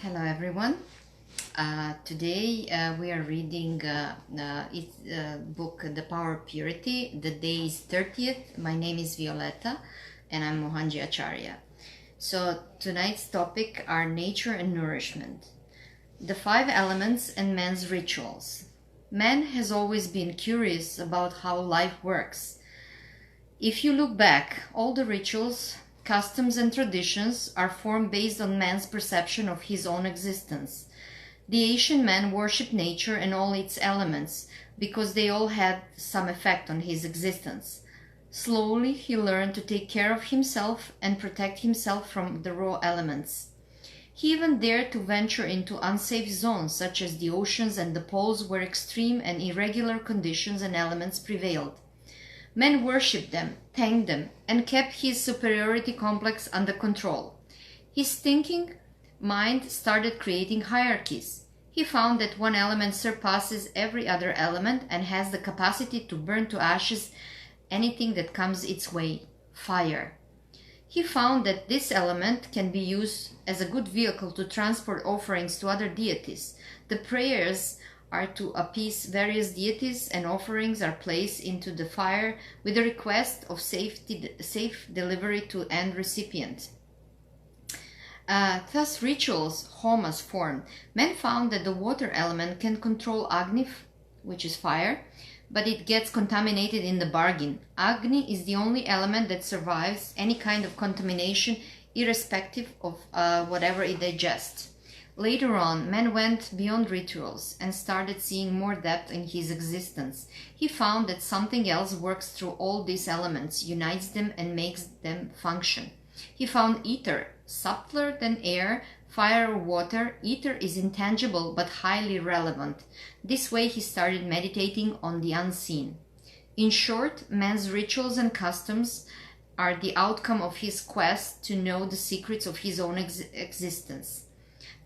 Hello everyone. Today we are reading its book The Power of Purity. The day is 30th. My name is Violetta and I'm Mohanji Acharya. So tonight's topic are nature and nourishment. The 5 elements and man's rituals. Man has always been curious about how life works. If you look back, all the rituals, customs and traditions are formed based on man's perception of his own existence. The ancient man worshipped nature and all its elements because they all had some effect on his existence. Slowly he learned to take care of himself and protect himself from the raw elements. He even dared to venture into unsafe zones such as the oceans and the poles where extreme and irregular conditions and elements prevailed. Men worshipped them, thanked them, and kept his superiority complex under control. His thinking mind started creating hierarchies. He found that one element surpasses every other element and has the capacity to burn to ashes anything that comes its way, fire. He found that this element can be used as a good vehicle to transport offerings to other deities. The prayers are to appease various deities and offerings are placed into the fire with a request of safe delivery to end recipient. Thus rituals, homas, formed. Men found that the water element can control Agni, which is fire, but it gets contaminated in the bargain. Agni is the only element that survives any kind of contamination irrespective of whatever it digests. Later on, man went beyond rituals and started seeing more depth in his existence. He found that something else works through all these elements, unites them and makes them function. He found ether, subtler than air, fire or water. Ether is intangible but highly relevant. This way he started meditating on the unseen. In short, man's rituals and customs are the outcome of his quest to know the secrets of his own existence.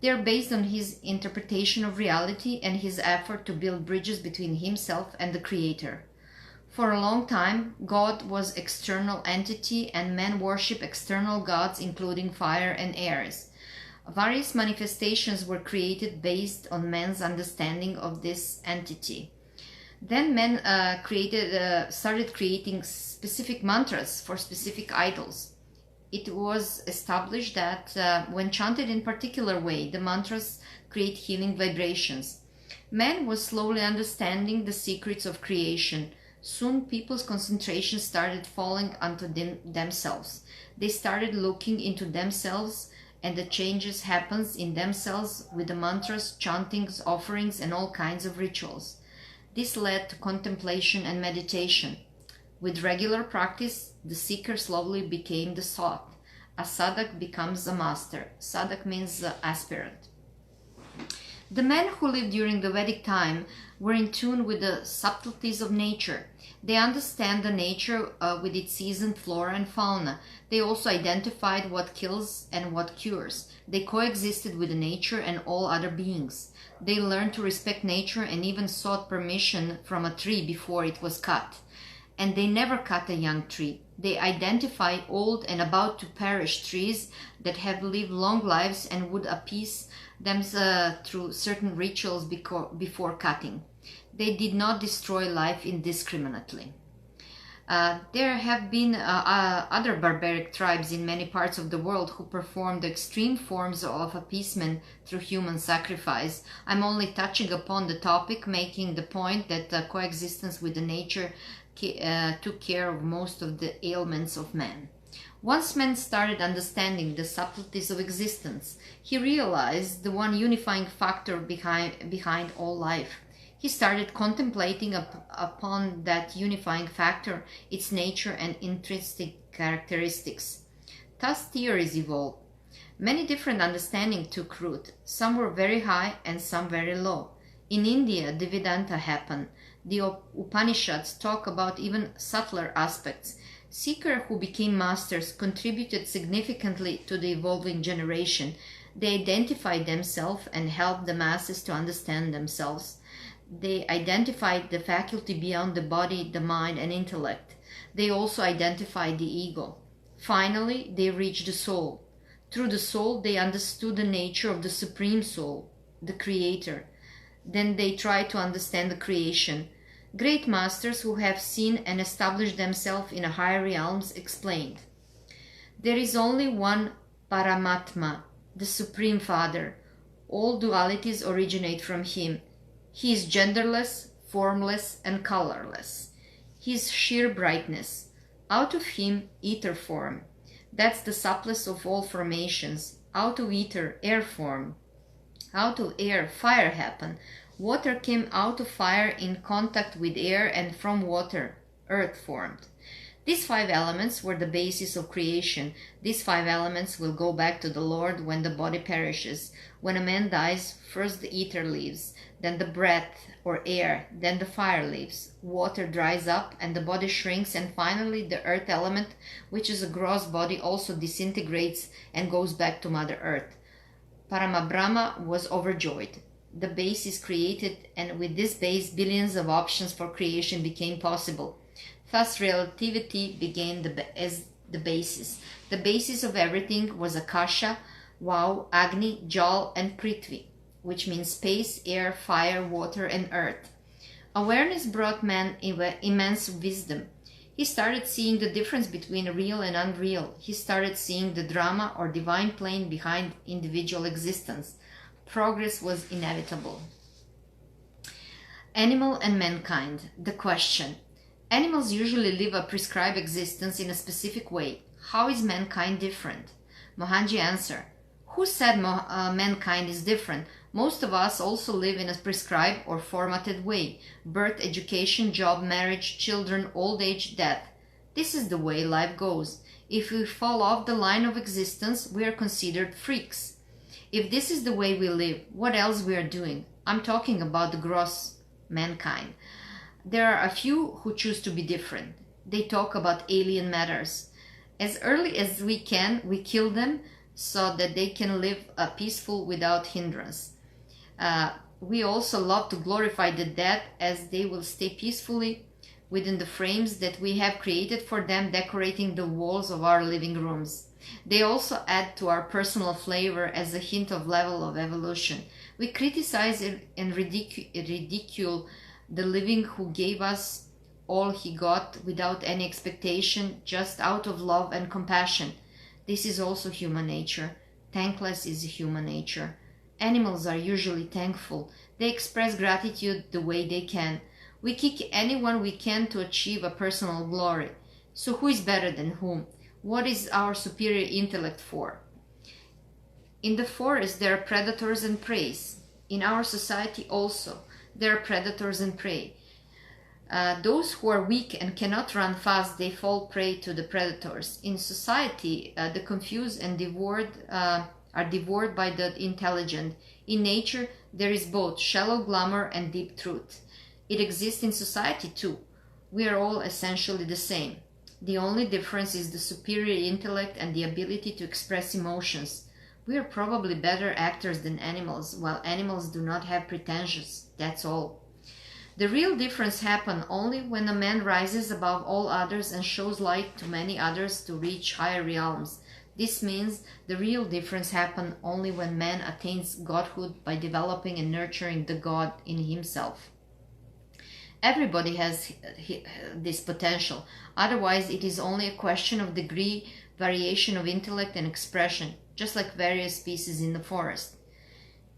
They are based on his interpretation of reality and his effort to build bridges between himself and the Creator. For a long time, God was external entity and men worship external gods including fire and airs. Various manifestations were created based on man's understanding of this entity. Then men started creating specific mantras for specific idols. It was established that when chanted in particular way, the mantras create healing vibrations. Man was slowly understanding the secrets of creation. Soon people's concentration started falling onto themselves. They started looking into themselves and the changes happens in themselves with the mantras, chantings, offerings and all kinds of rituals. This led to contemplation and meditation. With regular practice, the seeker slowly became the sought. A sadhak becomes a master. Sadhak means aspirant. The men who lived during the Vedic time were in tune with the subtleties of nature. They understand the nature with its season, flora and fauna. They also identified what kills and what cures. They coexisted with nature and all other beings. They learned to respect nature and even sought permission from a tree before it was cut. And they never cut a young tree. They identify old and about to perish trees that have lived long lives and would appease them through certain rituals before cutting. They did not destroy life indiscriminately. There have been other barbaric tribes in many parts of the world who performed extreme forms of appeasement through human sacrifice. I'm only touching upon the topic, making the point that coexistence with the nature took care of most of the ailments of man. Once man started understanding the subtleties of existence, he realized the one unifying factor behind all life. He started contemplating upon that unifying factor, its nature and intrinsic characteristics. Thus theories evolved. Many different understandings took root. Some were very high and some very low. In India, the Vedanta happened. The Upanishads talk about even subtler aspects. Seekers who became masters contributed significantly to the evolving generation. They identified themselves and helped the masses to understand themselves. They identified the faculty beyond the body, the mind, and intellect. They also identified the ego. Finally, they reached the soul. Through the soul, they understood the nature of the Supreme Soul, the Creator. Then they tried to understand the creation. Great masters who have seen and established themselves in higher realms explained. There is only one Paramatma, the Supreme Father. All dualities originate from Him. He is genderless, formless, and colorless. He is sheer brightness. Out of Him, ether form. That's the subtlest of all formations. Out of ether, air form. Out of air, fire happened. Water came out of fire in contact with air, and from water, earth formed. These 5 elements were the basis of creation. These 5 elements will go back to the Lord when the body perishes. When a man dies, first the ether leaves, then the breath or air, then the fire leaves. Water dries up and the body shrinks, and finally the earth element, which is a gross body, also disintegrates and goes back to Mother Earth. Paramabrahma was overjoyed. The base is created, and with this base, billions of options for creation became possible. Thus, relativity began as the basis. The basis of everything was Akasha, Vau, Agni, Jal, and Prithvi, which means space, air, fire, water, and earth. Awareness brought man immense wisdom. He started seeing the difference between real and unreal. He started seeing the drama or divine plane behind individual existence. Progress was inevitable. Animal and mankind. The question. Animals usually live a prescribed existence in a specific way. How is mankind different? Mohanji answer. Who said mankind is different? Most of us also live in a prescribed or formatted way. Birth, education, job, marriage, children, old age, death. This is the way life goes. If we fall off the line of existence, we are considered freaks. If this is the way we live, what else we are doing? I'm talking about the gross mankind. There are a few who choose to be different. They talk about alien matters. As early as we can, we kill them so that they can live peaceful without hindrance. We also love to glorify the dead, as they will stay peacefully within the frames that we have created for them, decorating the walls of our living rooms. They also add to our personal flavor as a hint of level of evolution. We criticize and ridicule the living who gave us all he got without any expectation, just out of love and compassion. This is also human nature. Thankless is human nature. Animals are usually thankful. They express gratitude the way they can. We kick anyone we can to achieve a personal glory. So who is better than whom? What is our superior intellect for? In the forest there are predators and prey. In our society also there are predators and prey. Those who are weak and cannot run fast, they fall prey to the predators. In society, the confused and are devoured by the intelligent. In nature, there is both shallow glamour and deep truth. It exists in society too. We are all essentially the same. The only difference is the superior intellect and the ability to express emotions. We are probably better actors than animals, while animals do not have pretensions. That's all. The real difference happens only when a man rises above all others and shows light to many others to reach higher realms. This means the real difference happens only when man attains godhood by developing and nurturing the God in himself. Everybody has this potential. Otherwise, it is only a question of degree, variation of intellect and expression, just like various species in the forest.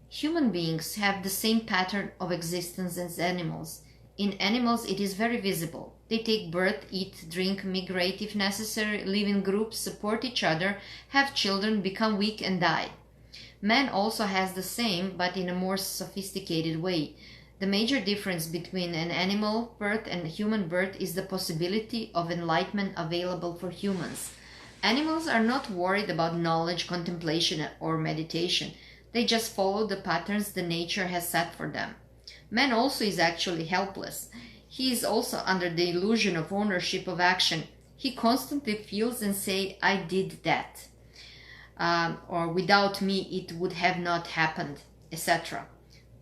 Human beings have the same pattern of existence as animals. In animals, it is very visible. They take birth, eat, drink, migrate if necessary, live in groups, support each other, have children, become weak and die. Man also has the same, but in a more sophisticated way. The major difference between an animal birth and human birth is the possibility of enlightenment available for humans. Animals are not worried about knowledge, contemplation, or meditation. They just follow the patterns the nature has set for them. Man also is actually helpless. He is also under the illusion of ownership of action. He constantly feels and says, I did that. Or without me it would have not happened, etc.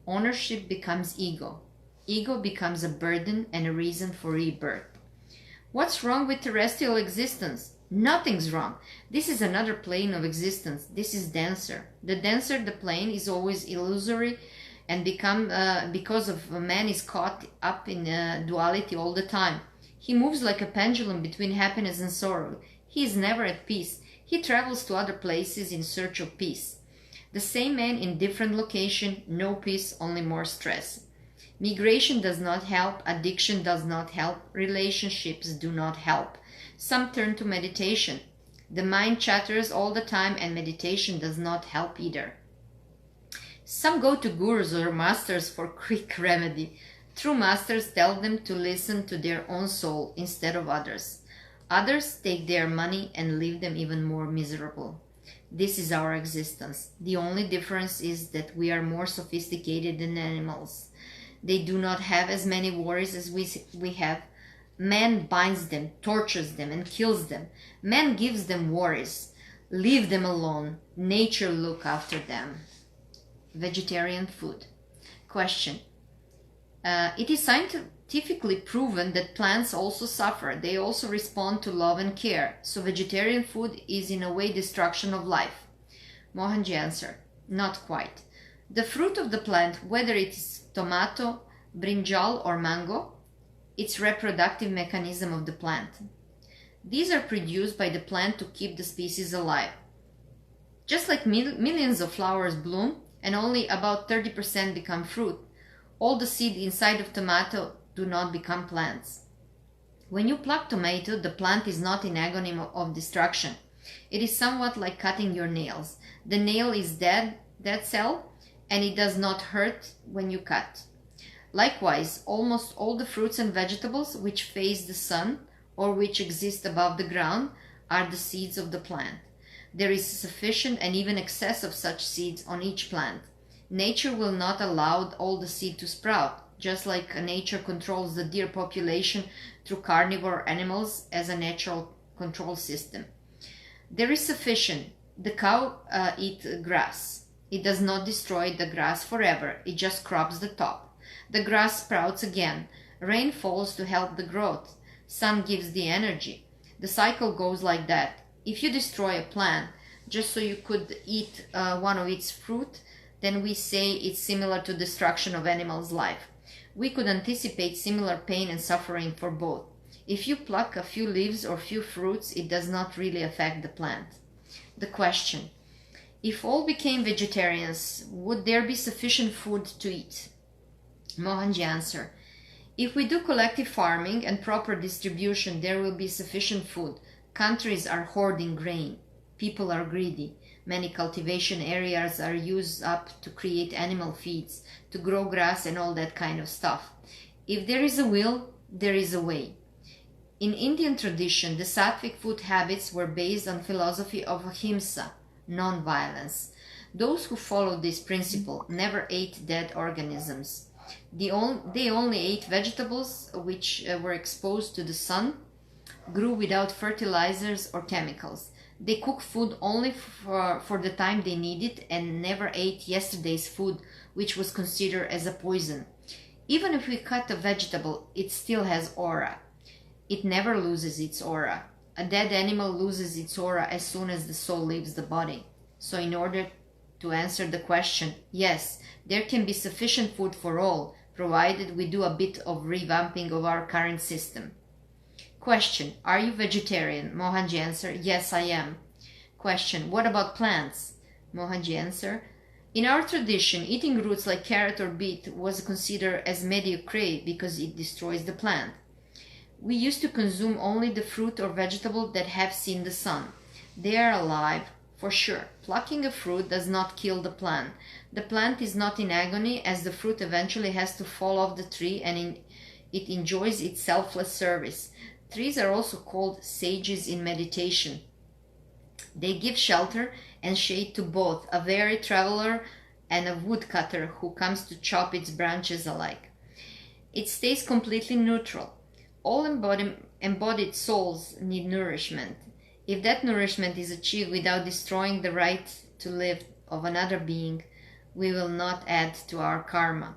Ownership becomes ego. Ego becomes a burden and a reason for rebirth. What's wrong with terrestrial existence? Nothing's wrong. This is another plane of existence. This is denser. The denser the plane is always illusory, and because of man is caught up in duality all the time. He moves like a pendulum between happiness and sorrow. He is never at peace. He travels to other places in search of peace. The same man in different location, no peace, only more stress. Migration does not help, addiction does not help, relationships do not help. Some turn to meditation. The mind chatters all the time and meditation does not help either. Some go to gurus or masters for quick remedy. True masters tell them to listen to their own soul instead of others. Others take their money and leave them even more miserable. This is our existence. The only difference is that we are more sophisticated than animals. They do not have as many worries as we have. Man binds them, tortures them, and kills them. Man gives them worries. Leave them alone. Nature look after them. Vegetarian food. Question. It is scientifically proven that plants also suffer. They also respond to love and care. So vegetarian food is in a way destruction of life. Mohanji answer. Not quite. The fruit of the plant, whether it is tomato, brinjal or mango, it's reproductive mechanism of the plant. These are produced by the plant to keep the species alive. Just like millions of flowers bloom and only about 30% become fruit, all the seed inside of tomato do not become plants. When you pluck tomato, the plant is not in agony of destruction. It is somewhat like cutting your nails. The nail is dead cell, and it does not hurt when you cut. Likewise, almost all the fruits and vegetables which face the sun or which exist above the ground are the seeds of the plant. There is sufficient and even excess of such seeds on each plant. Nature will not allow all the seed to sprout, just like nature controls the deer population through carnivore animals as a natural control system. There is sufficient. The cow eats grass. It does not destroy the grass forever. It just crops the top. The grass sprouts again. Rain falls to help the growth. Sun gives the energy. The cycle goes like that. If you destroy a plant just so you could eat one of its fruit, then we say it's similar to destruction of animals' life. We could anticipate similar pain and suffering for both. If you pluck a few leaves or few fruits, it does not really affect the plant. The question: if all became vegetarians, would there be sufficient food to eat? Mohanji answer: if we do collective farming and proper distribution, there will be sufficient food. Countries are hoarding grain. People are greedy. Many cultivation areas are used up to create animal feeds, to grow grass and all that kind of stuff. If there is a will, there is a way. In Indian tradition, the sattvic food habits were based on philosophy of ahimsa, non-violence. Those who followed this principle never ate dead organisms. They only ate vegetables which were exposed to the sun, grew without fertilizers or chemicals. They cooked food only for the time they needed and never ate yesterday's food, which was considered as a poison. Even if we cut a vegetable, it still has aura. It never loses its aura. A dead animal loses its aura as soon as the soul leaves the body. So in order to answer the question, yes, there can be sufficient food for all, provided we do a bit of revamping of our current system. Question: are you vegetarian? Mohanji answer: yes, I am. Question: what about plants? Mohanji answer: in our tradition, eating roots like carrot or beet was considered as mediocre because it destroys the plant. We used to consume only the fruit or vegetable that have seen the sun. They are alive, for sure. Plucking a fruit does not kill the plant. The plant is not in agony, as the fruit eventually has to fall off the tree and it enjoys its selfless service. Trees are also called sages in meditation. They give shelter and shade to both a weary traveler and a woodcutter who comes to chop its branches alike. It stays completely neutral. All embodied souls need nourishment. If that nourishment is achieved without destroying the right to live of another being, we will not add to our karma.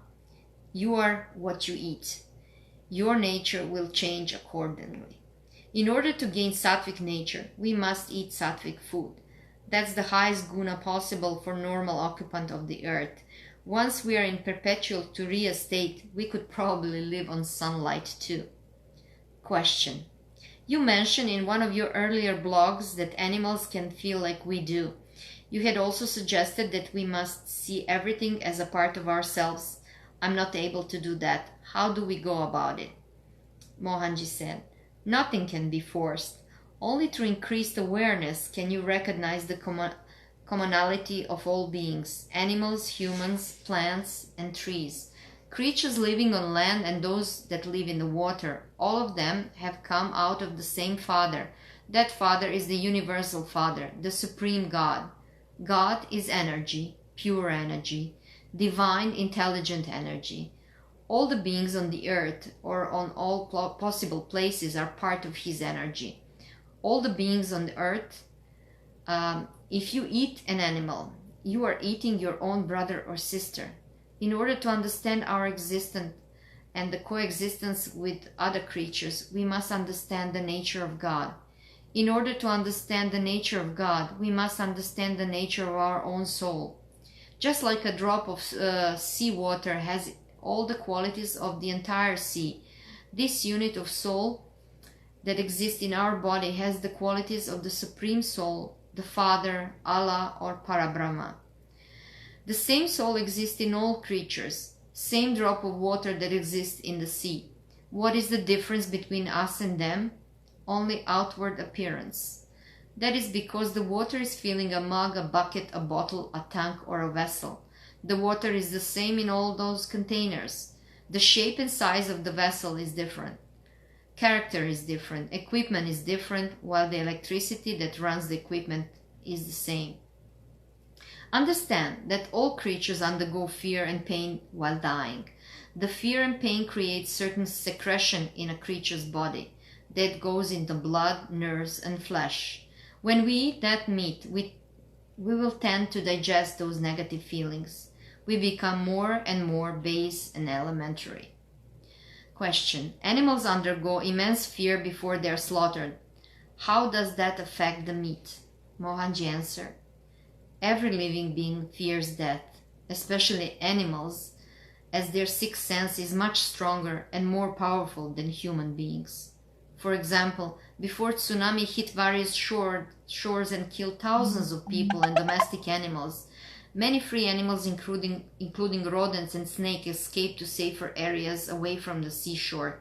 You are what you eat. Your nature will change accordingly. In order to gain sattvic nature, we must eat sattvic food. That's the highest guna possible for normal occupant of the earth. Once we are in perpetual turiya state, we could probably live on sunlight too. Question. You mentioned in one of your earlier blogs that animals can feel like we do. You had also suggested that we must see everything as a part of ourselves. I'm not able to do that. How do we go about it? Mohanji said, nothing can be forced. Only through increased awareness can you recognize the commonality of all beings, animals, humans, plants, and trees. Creatures living on land and those that live in the water, all of them have come out of the same Father. That Father is the Universal Father, the Supreme God. God is energy, pure energy, divine, intelligent energy. All the beings on the earth or on all possible places are part of His energy. All the beings on the earth, if you eat an animal, you are eating your own brother or sister. In order to understand our existence and the coexistence with other creatures, we must understand the nature of God. In order to understand the nature of God, we must understand the nature of our own soul. Just like a drop of seawater has all the qualities of the entire sea, this unit of soul that exists in our body has the qualities of the Supreme Soul, the Father, Allah, or Parabrahma. The same soul exists in all creatures, same drop of water that exists in the sea. What is the difference between us and them? Only outward appearance. That is because the water is filling a mug, a bucket, a bottle, a tank, or a vessel. The water is the same in all those containers. The shape and size of the vessel is different. Character is different. Equipment is different, while the electricity that runs the equipment is the same. Understand that all creatures undergo fear and pain while dying. The fear and pain create certain secretion in a creature's body that goes into blood, nerves, and flesh. When we eat that meat, we will tend to digest those negative feelings. We become more and more base and elementary. Question. Animals undergo immense fear before they are slaughtered. How does that affect the meat? Mohanji answered. Every living being fears death, especially animals, as their sixth sense is much stronger and more powerful than human beings. For example, before tsunami hit various shores and killed thousands of people and domestic animals, many free animals, including rodents and snakes, escaped to safer areas away from the seashore.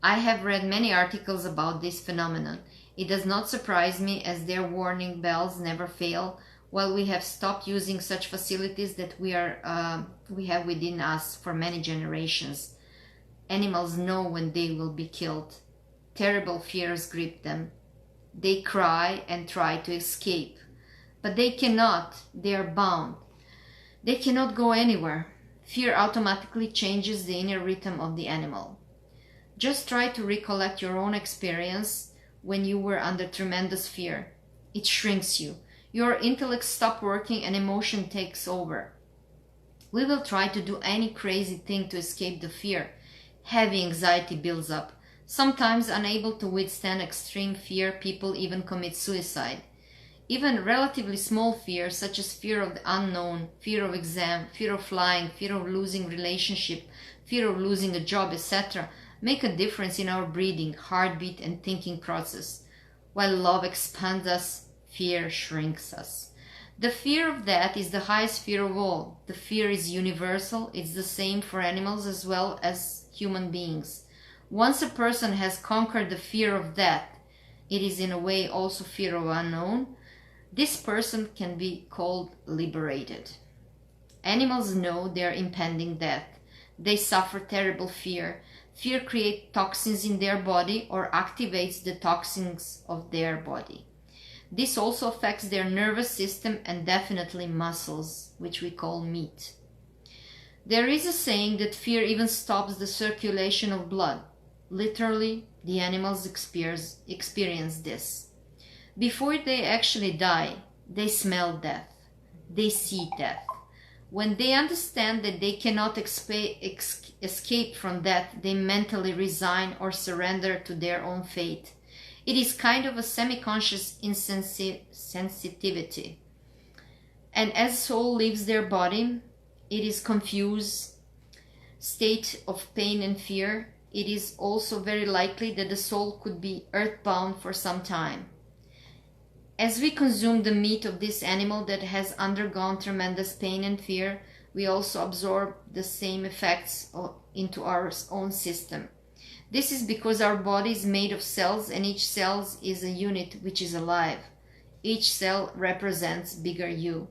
I have read many articles about this phenomenon. It does not surprise me, as their warning bells never fail, while we have stopped using such facilities that we have within us for many generations. Animals know when they will be killed. Terrible fears grip them. They cry and try to escape, but they cannot. They are bound. They cannot go anywhere. Fear automatically changes the inner rhythm of the animal. Just try to recollect your own experience when you were under tremendous fear. It shrinks you. Your intellect stops working and emotion takes over. We will try to do any crazy thing to escape the fear. Heavy anxiety builds up. Sometimes unable to withstand extreme fear, people even commit suicide. Even relatively small fears, such as fear of the unknown, fear of exam, fear of flying, fear of losing relationship, fear of losing a job, etc., make a difference in our breathing, heartbeat, and thinking process. While love expands us, fear shrinks us. The fear of death is the highest fear of all. The fear is universal. It's the same for animals as well as human beings. Once a person has conquered the fear of death, it is in a way also fear of unknown. This person can be called liberated. Animals know their impending death. They suffer terrible fear. Fear creates toxins in their body or activates the toxins of their body. This also affects their nervous system and definitely muscles, which we call meat. There is a saying that fear even stops the circulation of blood. Literally, the animals experience this. Before they actually die, they smell death. They see death. When they understand that they cannot escape from death, they mentally resign or surrender to their own fate. It is kind of a semi-conscious insensitivity. And as soul leaves their body, it is confused, state of pain and fear. It is also very likely that the soul could be earthbound for some time. As we consume the meat of this animal that has undergone tremendous pain and fear, we also absorb the same effects into our own system. This is because our body is made of cells, and each cell is a unit which is alive. Each cell represents bigger you.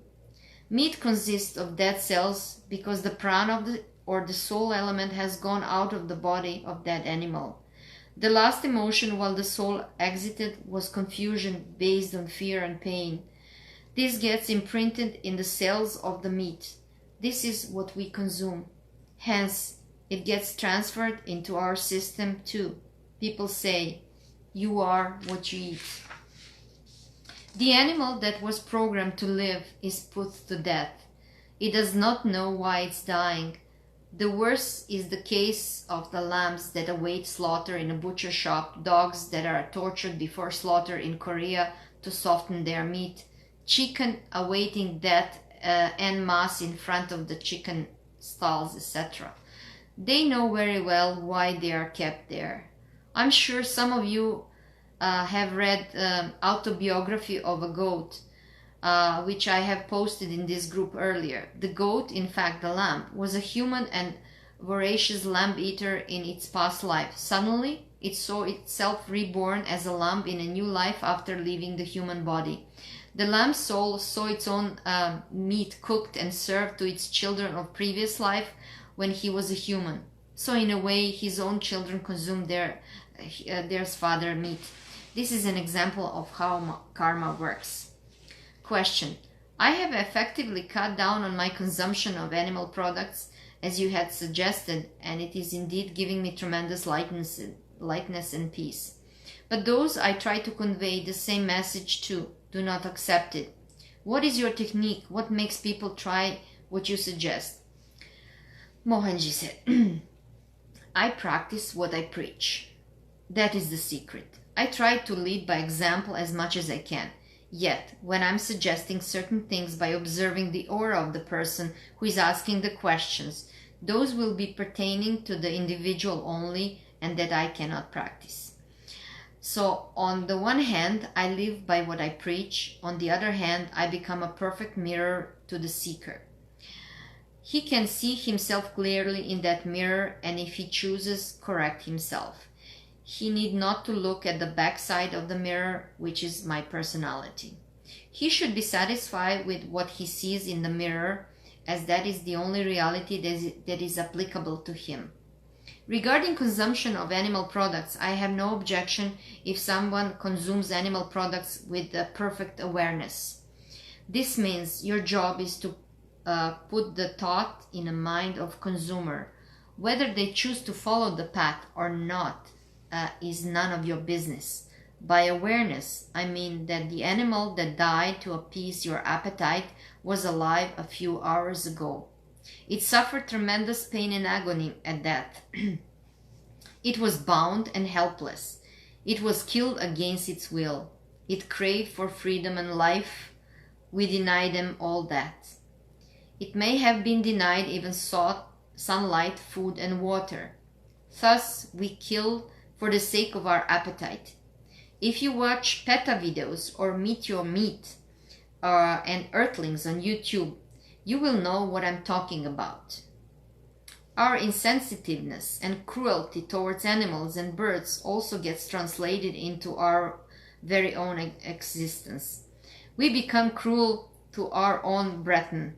Meat consists of dead cells because the prana or the soul element has gone out of the body of that animal. The last emotion while the soul exited was confusion based on fear and pain. This gets imprinted in the cells of the meat. This is what we consume. Hence, it gets transferred into our system too. People say, you are what you eat. The animal that was programmed to live is put to death. It does not know why it's dying. The worst is the case of the lambs that await slaughter in a butcher shop, dogs that are tortured before slaughter in Korea to soften their meat, chicken awaiting death en masse in front of the chicken stalls, etc. They know very well why they are kept there. I'm sure some of you have read Autobiography of a Goat, which I have posted in this group earlier. The goat, in fact the lamb, was a human and voracious lamb eater in its past life. Suddenly, it saw itself reborn as a lamb in a new life after leaving the human body. The lamb's soul saw its own meat cooked and served to its children of previous life when he was a human. So in a way, his own children consumed their father's meat. This is an example of how karma works. Question. I have effectively cut down on my consumption of animal products as you had suggested, and it is indeed giving me tremendous lightness and peace. But those I try to convey the same message to do not accept it. What is your technique? What makes people try what you suggest? Mohanji said, I practice what I preach. That is the secret. I try to lead by example as much as I can. Yet, when I'm suggesting certain things by observing the aura of the person who is asking the questions, those will be pertaining to the individual only, and that I cannot practice. So, on the one hand, I live by what I preach. On the other hand, I become a perfect mirror to the seeker. He can see himself clearly in that mirror, and if he chooses, correct himself. He need not to look at the backside of the mirror, which is my personality. He should be satisfied with what he sees in the mirror, as that is the only reality that is applicable to him. Regarding consumption of animal products, I have no objection if someone consumes animal products with a perfect awareness. This means your job is to put the thought in the mind of consumer. Whether they choose to follow the path or not is none of your business. By awareness, I mean that the animal that died to appease your appetite was alive a few hours ago. It suffered tremendous pain and agony at death. It was bound and helpless. It was killed against its will. It craved for freedom and life. We deny them all that. It may have been denied even sunlight, food, and water. Thus, we kill for the sake of our appetite. If you watch PETA videos or Meet Your Meat and Earthlings on YouTube, you will know what I'm talking about. Our insensitiveness and cruelty towards animals and birds also gets translated into our very own existence. We become cruel to our own brethren.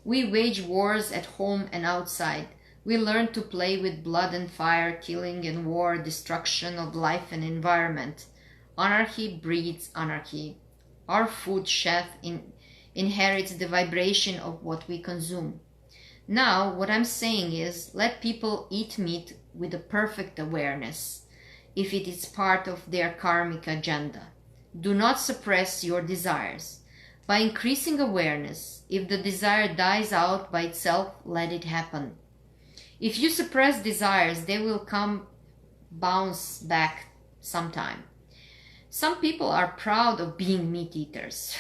We wage wars at home and outside. We learn to play with blood and fire, killing and war, destruction of life and environment. Anarchy breeds anarchy. Our food chef inherits the vibration of what we consume. Now, what I'm saying is, let people eat meat with a perfect awareness, if it is part of their karmic agenda. Do not suppress your desires. By increasing awareness, if the desire dies out by itself, let it happen. If you suppress desires, they will bounce back sometime. Some people are proud of being meat eaters.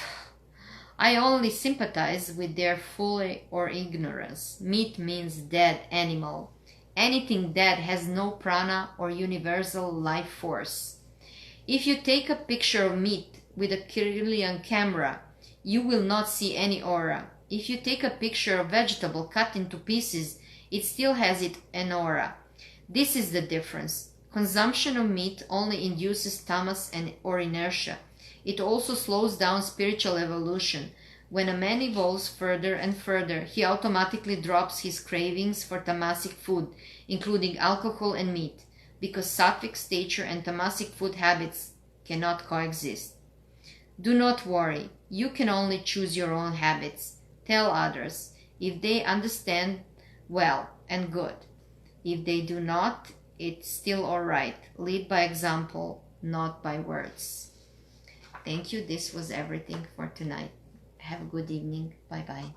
I only sympathize with their folly or ignorance. Meat means dead animal. Anything dead has no prana or universal life force. If you take a picture of meat with a Kirlian camera, you will not see any aura. If you take a picture of vegetable cut into pieces, it still has an aura. This is the difference. Consumption of meat only induces tamas or inertia. It also slows down spiritual evolution. When a man evolves further and further, he automatically drops his cravings for tamasic food, including alcohol and meat, because sattvic stature and tamasic food habits cannot coexist. Do not worry. You can only choose your own habits. Tell others. If they understand, well and good. If they do not, it's still all right. Lead by example, not by words. Thank you. This was everything for tonight. Have a good evening. Bye-bye.